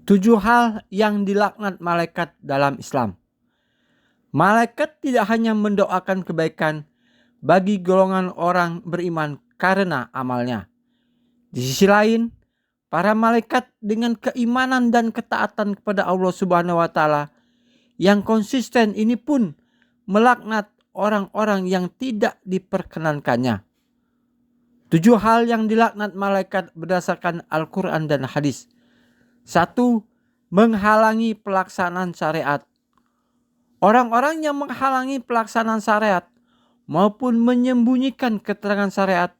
7 hal yang dilaknat malaikat dalam Islam. Malaikat tidak hanya mendoakan kebaikan bagi golongan orang beriman karena amalnya. Di sisi lain, para malaikat dengan keimanan dan ketaatan kepada Allah Subhanahu wa taala yang konsisten ini pun melaknat orang-orang yang tidak diperkenankannya. 7 hal yang dilaknat malaikat berdasarkan Al-Quran dan hadis. 1. Menghalangi pelaksanaan syariat. Orang-orang yang menghalangi pelaksanaan syariat maupun menyembunyikan keterangan syariat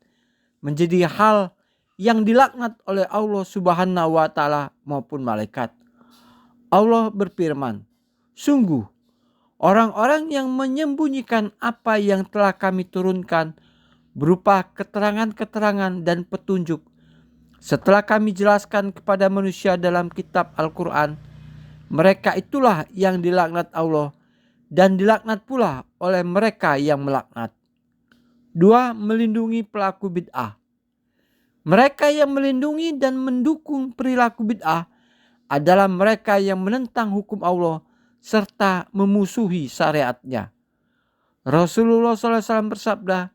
menjadi hal yang dilaknat oleh Allah Subhanahu wa taala maupun malaikat. Allah berfirman, "Sungguh, orang-orang yang menyembunyikan apa yang telah kami turunkan berupa keterangan-keterangan dan petunjuk setelah kami jelaskan kepada manusia dalam kitab Al-Quran, mereka itulah yang dilaknat Allah dan dilaknat pula oleh mereka yang melaknat." 2. Melindungi pelaku bid'ah. Mereka yang melindungi dan mendukung perilaku bid'ah adalah mereka yang menentang hukum Allah serta memusuhi syariatnya. Rasulullah SAW bersabda,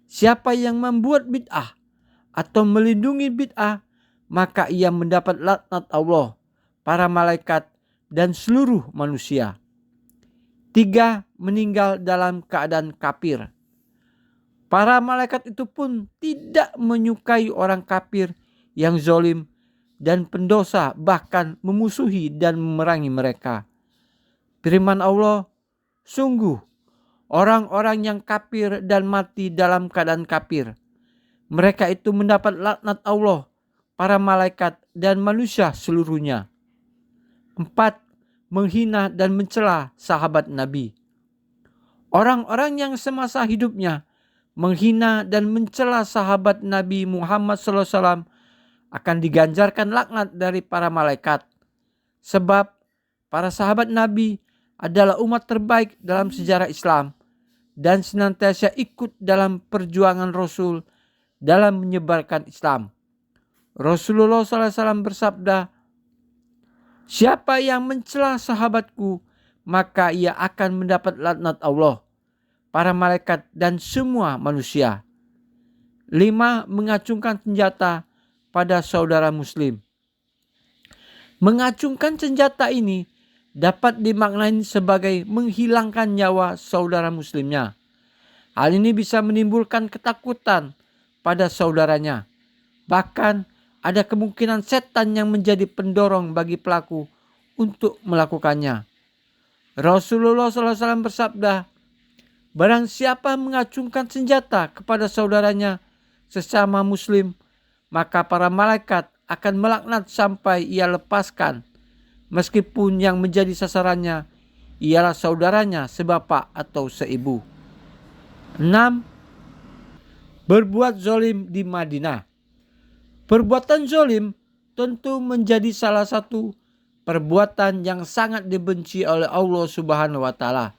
"Siapa yang membuat bid'ah atau melindungi bid'ah, maka ia mendapat laknat Allah, para malaikat, dan seluruh manusia." 3. Meninggal dalam keadaan kafir. Para malaikat itu pun tidak menyukai orang kafir yang zalim dan pendosa, bahkan memusuhi dan memerangi mereka. Firman Allah, "Sungguh, orang-orang yang kafir dan mati dalam keadaan kafir, mereka itu mendapat laknat Allah, para malaikat, dan manusia seluruhnya." 4. Menghina dan mencela sahabat Nabi. Orang-orang yang semasa hidupnya menghina dan mencela sahabat Nabi Muhammad SAW akan diganjarkan laknat dari para malaikat. Sebab para sahabat Nabi adalah umat terbaik dalam sejarah Islam dan senantiasa ikut dalam perjuangan Rasul dalam menyebarkan Islam. Rasulullah SAW bersabda, "Siapa yang mencela sahabatku, maka ia akan mendapat laknat Allah, para malaikat, dan semua manusia." 5. Mengacungkan senjata pada saudara muslim. Mengacungkan senjata ini dapat dimaknai sebagai menghilangkan nyawa saudara muslimnya. Hal ini bisa menimbulkan ketakutan pada saudaranya. Bahkan ada kemungkinan setan yang menjadi pendorong bagi pelaku untuk melakukannya. Rasulullah SAW bersabda, "Barang siapa mengacungkan senjata kepada saudaranya sesama muslim, maka para malaikat akan melaknat sampai ia lepaskan, meskipun yang menjadi sasarannya ialah saudaranya sebapak atau seibu." 6. Berbuat zalim di Madinah. Perbuatan zalim tentu menjadi salah satu perbuatan yang sangat dibenci oleh Allah Subhanahu wa taala.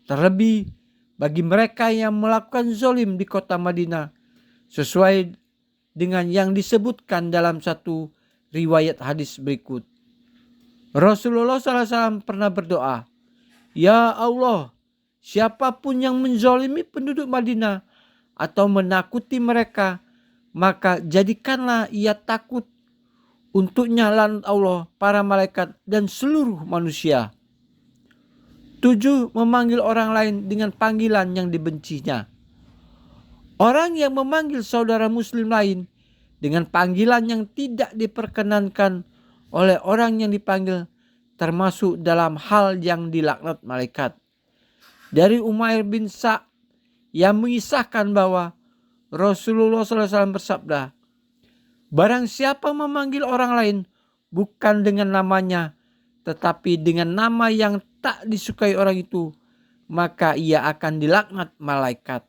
Terlebih bagi mereka yang melakukan zalim di kota Madinah, sesuai dengan yang disebutkan dalam satu riwayat hadis berikut. Rasulullah SAW pernah berdoa, "Ya Allah, siapapun yang menzalimi penduduk Madinah atau menakuti mereka, maka jadikanlah ia takut untuknya laknat Allah, para malaikat, dan seluruh manusia." 7. Memanggil orang lain dengan panggilan yang dibencinya. Orang yang memanggil saudara muslim lain dengan panggilan yang tidak diperkenankan oleh orang yang dipanggil termasuk dalam hal yang dilaknat malaikat. Dari Umair bin Sa'd yang mengisahkan bahwa Rasulullah SAW bersabda, "Barang siapa memanggil orang lain bukan dengan namanya, tetapi dengan nama yang tak disukai orang itu, maka ia akan dilaknat malaikat."